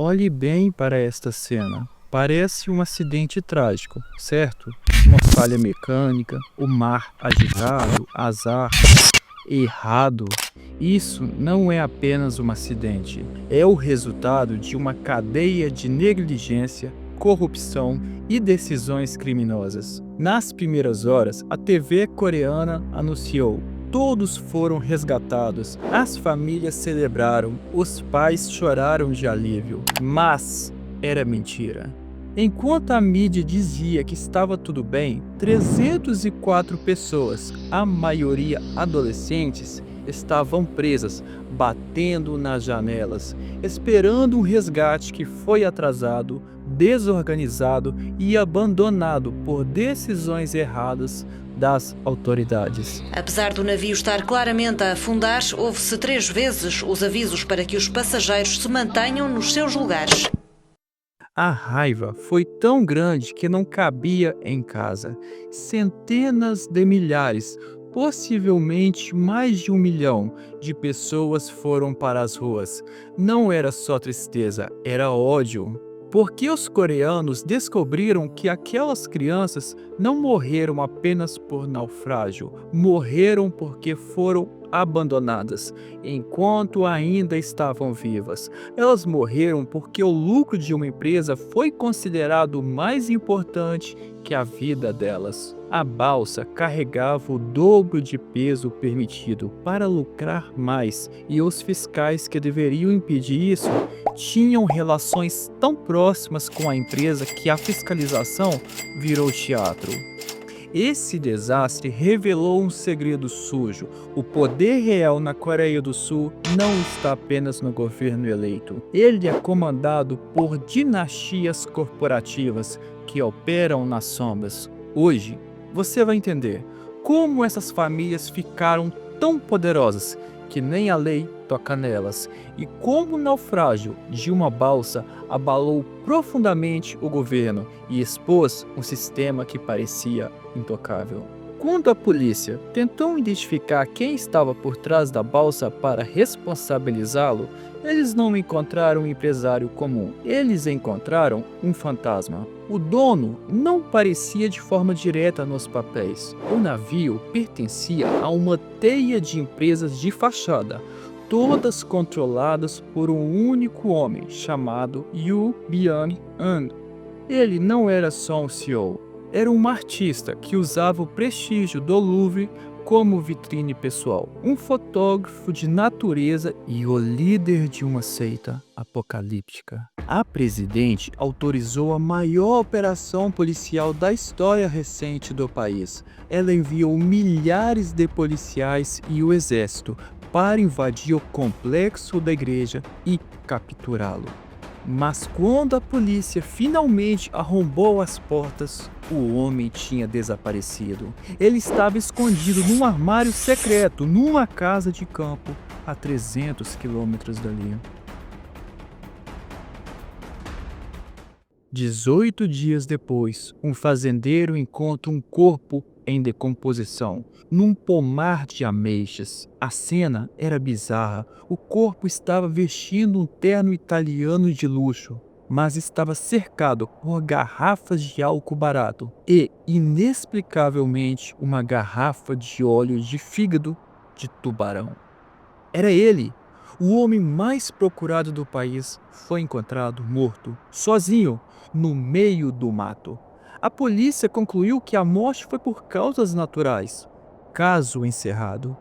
Olhe bem para esta cena. Parece um acidente trágico, certo? Uma falha mecânica, o mar agitado, azar, errado. Isso não é apenas um acidente, é o resultado de uma cadeia de negligência, corrupção e decisões criminosas. Nas primeiras horas, a TV coreana anunciou: todos foram resgatados, as famílias celebraram, os pais choraram de alívio. Mas era mentira. Enquanto a mídia dizia que estava tudo bem, 304 pessoas, a maioria adolescentes, estavam presas, batendo nas janelas, esperando um resgate que foi atrasado, desorganizado e abandonado por decisões erradas das autoridades. Apesar do navio estar claramente a afundar, houve-se 3 vezes os avisos para que os passageiros se mantenham nos seus lugares. A raiva foi tão grande que não cabia em casa. Centenas de milhares, possivelmente mais de 1 milhão de pessoas foram para as ruas. Não era só tristeza, era ódio. Porque os coreanos descobriram que aquelas crianças não morreram apenas por naufrágio, morreram porque foram abandonadas, enquanto ainda estavam vivas. Elas morreram porque o lucro de uma empresa foi considerado mais importante que a vida delas. A balsa carregava o dobro de peso permitido para lucrar mais, e os fiscais que deveriam impedir isso tinham relações tão próximas com a empresa que a fiscalização virou teatro. Esse desastre revelou um segredo sujo. O poder real na Coreia do Sul não está apenas no governo eleito. Ele é comandado por dinastias corporativas que operam nas sombras. Hoje, você vai entender como essas famílias ficaram tão poderosas que nem a lei toca nelas, e como o naufrágio de uma balsa abalou profundamente o governo e expôs um sistema que parecia intocável. Quando a polícia tentou identificar quem estava por trás da balsa para responsabilizá-lo, eles não encontraram um empresário comum, eles encontraram um fantasma. O dono não parecia de forma direta nos papéis. O navio pertencia a uma teia de empresas de fachada, todas controladas por um único homem chamado Yoo Byung-hun. Ele não era só um CEO, era um artista que usava o prestígio do Louvre como vitrine pessoal, um fotógrafo de natureza e o líder de uma seita apocalíptica. A presidente autorizou a maior operação policial da história recente do país. Ela enviou milhares de policiais e o exército para invadir o complexo da igreja e capturá-lo. Mas quando a polícia finalmente arrombou as portas, o homem tinha desaparecido. Ele estava escondido num armário secreto, numa casa de campo, a 300 quilômetros dali. 18 dias depois, um fazendeiro encontra um corpo em decomposição, num pomar de ameixas. A cena era bizarra. O corpo estava vestindo um terno italiano de luxo, mas estava cercado por garrafas de álcool barato e, inexplicavelmente, uma garrafa de óleo de fígado de tubarão. Era ele! O homem mais procurado do país foi encontrado morto, sozinho, no meio do mato. A polícia concluiu que a morte foi por causas naturais. Caso encerrado.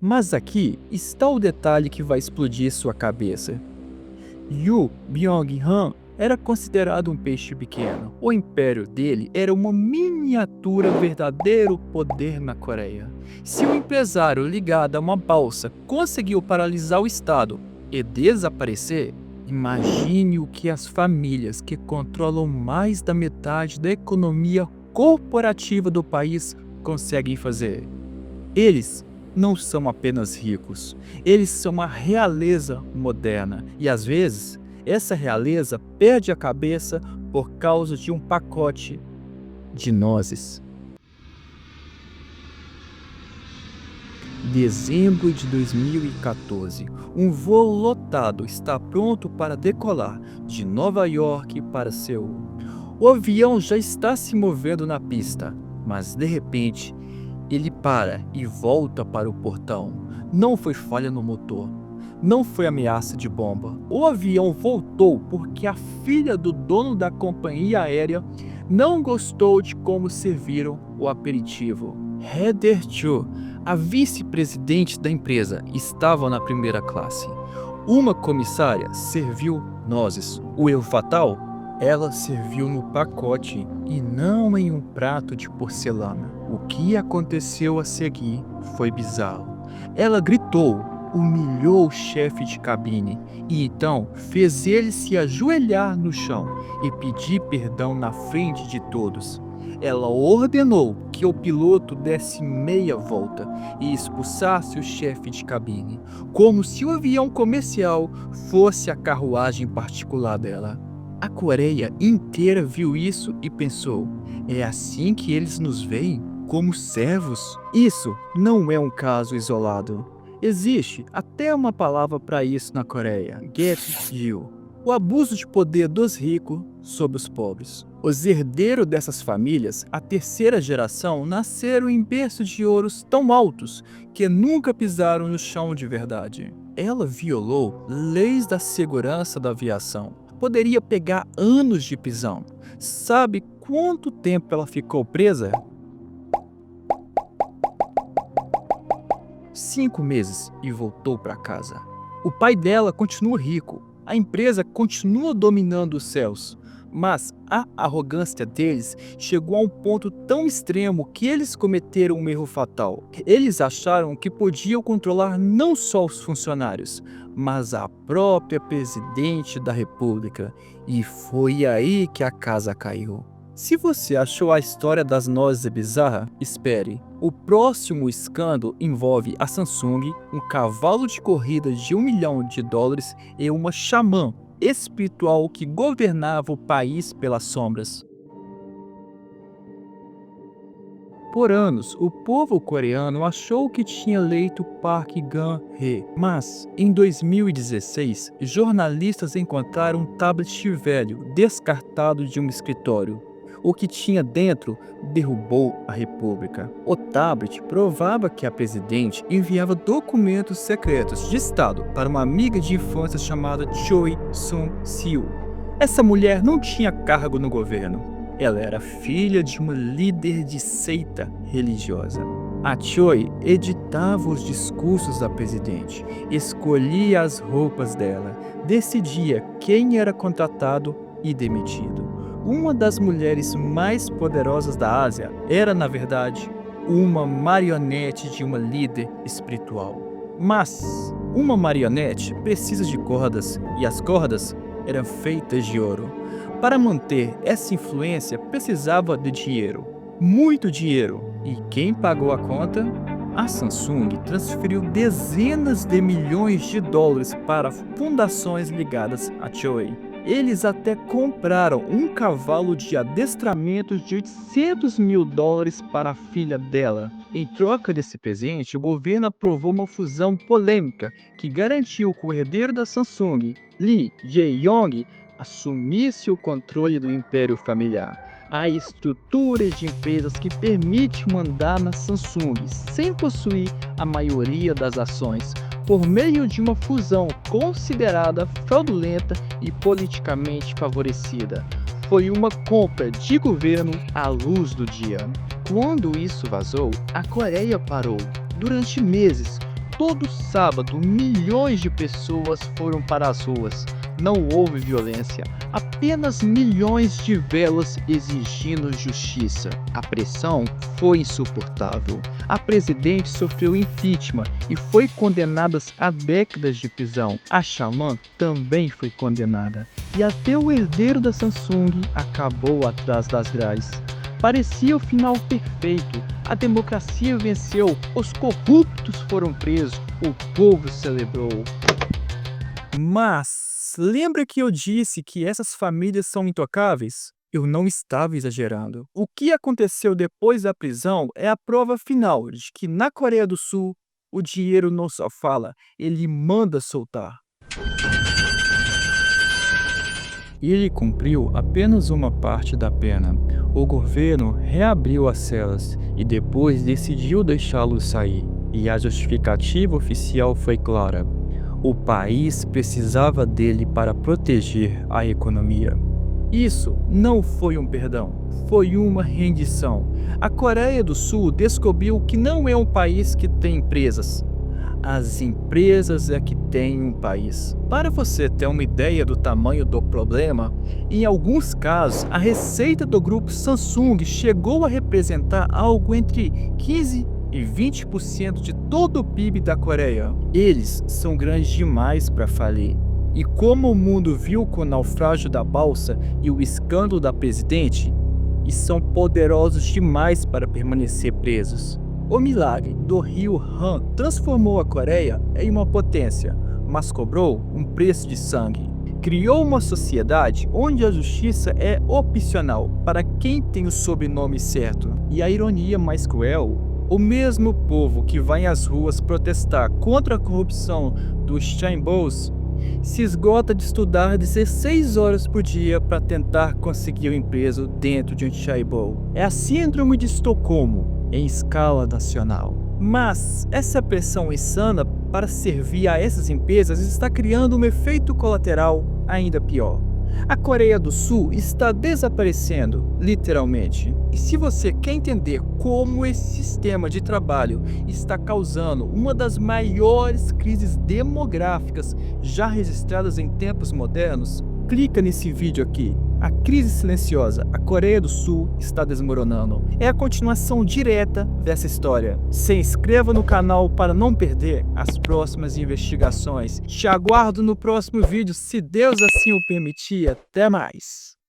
Mas aqui está o detalhe que vai explodir sua cabeça. Yoo Byung-hun era considerado um peixe pequeno. O império dele era uma miniatura verdadeiro poder na Coreia. Se um empresário ligado a uma balsa conseguiu paralisar o Estado e desaparecer, imagine o que as famílias que controlam mais da metade da economia corporativa do país conseguem fazer. Eles não são apenas ricos, eles são a realeza moderna e às vezes essa realeza perde a cabeça por causa de um pacote de nozes. Dezembro de 2014. Um voo lotado está pronto para decolar de Nova York para Seul. O avião já está se movendo na pista, mas de repente ele para e volta para o portão. Não foi falha no motor. Não foi ameaça de bomba. O avião voltou porque a filha do dono da companhia aérea não gostou de como serviram o aperitivo. Heather Cho, a vice-presidente da empresa, estava na primeira classe. Uma comissária serviu nozes. O erro fatal? Ela serviu no pacote e não em um prato de porcelana. O que aconteceu a seguir foi bizarro. Ela gritou, humilhou o chefe de cabine e então fez ele se ajoelhar no chão e pedir perdão na frente de todos. Ela ordenou que o piloto desse meia volta e expulsasse o chefe de cabine, como se o avião comercial fosse a carruagem particular dela. A Coreia inteira viu isso e pensou: é assim que eles nos veem? Como servos? Isso não é um caso isolado. Existe até uma palavra para isso na Coreia: Gap-yeol. O abuso de poder dos ricos sobre os pobres. Os herdeiros dessas famílias, a terceira geração, nasceram em berços de ouros tão altos que nunca pisaram no chão de verdade. Ela violou leis da segurança da aviação. Poderia pegar anos de prisão. Sabe quanto tempo ela ficou presa? 5 meses e voltou para casa. O pai dela continua rico. A empresa continua dominando os céus. Mas a arrogância deles chegou a um ponto tão extremo que eles cometeram um erro fatal. Eles acharam que podiam controlar não só os funcionários, mas a própria presidente da República. E foi aí que a casa caiu. Se você achou a história das nozes bizarra, espere. O próximo escândalo envolve a Samsung, um cavalo de corrida de $1 milhão e uma xamã espiritual que governava o país pelas sombras. Por anos, o povo coreano achou que tinha eleito Park Geun-hye, mas em 2016, jornalistas encontraram um tablet velho descartado de um escritório. O que tinha dentro derrubou a república. O tablet provava que a presidente enviava documentos secretos de Estado para uma amiga de infância chamada Choi Soon-sil. Essa mulher não tinha cargo no governo. Ela era filha de uma líder de seita religiosa. A Choi editava os discursos da presidente, escolhia as roupas dela, decidia quem era contratado e demitido. Uma das mulheres mais poderosas da Ásia era, na verdade, uma marionete de uma líder espiritual. Mas uma marionete precisa de cordas e as cordas eram feitas de ouro. Para manter essa influência precisava de dinheiro, muito dinheiro. E quem pagou a conta? A Samsung transferiu dezenas de milhões de dólares para fundações ligadas a Choi. Eles até compraram um cavalo de adestramento de $800 mil para a filha dela. Em troca desse presente, o governo aprovou uma fusão polêmica que garantiu que o herdeiro da Samsung, Lee Jae-yong, assumisse o controle do império familiar. A estrutura de empresas que permite mandar na Samsung sem possuir a maioria das ações, por meio de uma fusão considerada fraudulenta e politicamente favorecida. Foi uma compra de governo à luz do dia. Quando isso vazou, a Coreia parou. Durante meses, todo sábado, milhões de pessoas foram para as ruas. Não houve violência, apenas milhões de velas exigindo justiça. A pressão foi insuportável. A presidente sofreu impeachment e foi condenada a décadas de prisão. A xamã também foi condenada. E até o herdeiro da Samsung acabou atrás das grades. Parecia o final perfeito. A democracia venceu, os corruptos foram presos, o povo celebrou. Mas lembra que eu disse que essas famílias são intocáveis? Eu não estava exagerando. O que aconteceu depois da prisão é a prova final de que na Coreia do Sul O dinheiro não só fala, ele manda soltar. Ele cumpriu apenas uma parte da pena. O governo reabriu as celas e depois decidiu deixá-lo sair. E a justificativa oficial foi clara: o país precisava dele para proteger a economia. Isso não foi um perdão, foi uma rendição. A Coreia do Sul descobriu que não é um país que tem empresas. As empresas é que têm um país. Para você ter uma ideia do tamanho do problema, em alguns casos, a receita do grupo Samsung chegou a representar algo entre 15% e 20% de todo o PIB da Coreia. Eles são grandes demais para falir. E como o mundo viu com o naufrágio da balsa e o escândalo da presidente, e são poderosos demais para permanecer presos. O milagre do rio Han transformou a Coreia em uma potência, mas cobrou um preço de sangue. Criou uma sociedade onde a justiça é opcional para quem tem o sobrenome certo. E a ironia mais cruel: o mesmo povo que vai às ruas protestar contra a corrupção dos chaebols se esgota de estudar 16 horas por dia para tentar conseguir um emprego dentro de um chaebol. É a síndrome de Estocolmo em escala nacional. Mas essa pressão insana para servir a essas empresas está criando um efeito colateral ainda pior. A Coreia do Sul está desaparecendo, literalmente. E se você quer entender como esse sistema de trabalho está causando uma das maiores crises demográficas já registradas em tempos modernos, clica nesse vídeo aqui. A crise silenciosa, a Coreia do Sul está desmoronando. É a continuação direta dessa história. Se inscreva no canal para não perder as próximas investigações. Te aguardo no próximo vídeo, se Deus assim o permitir. Até mais!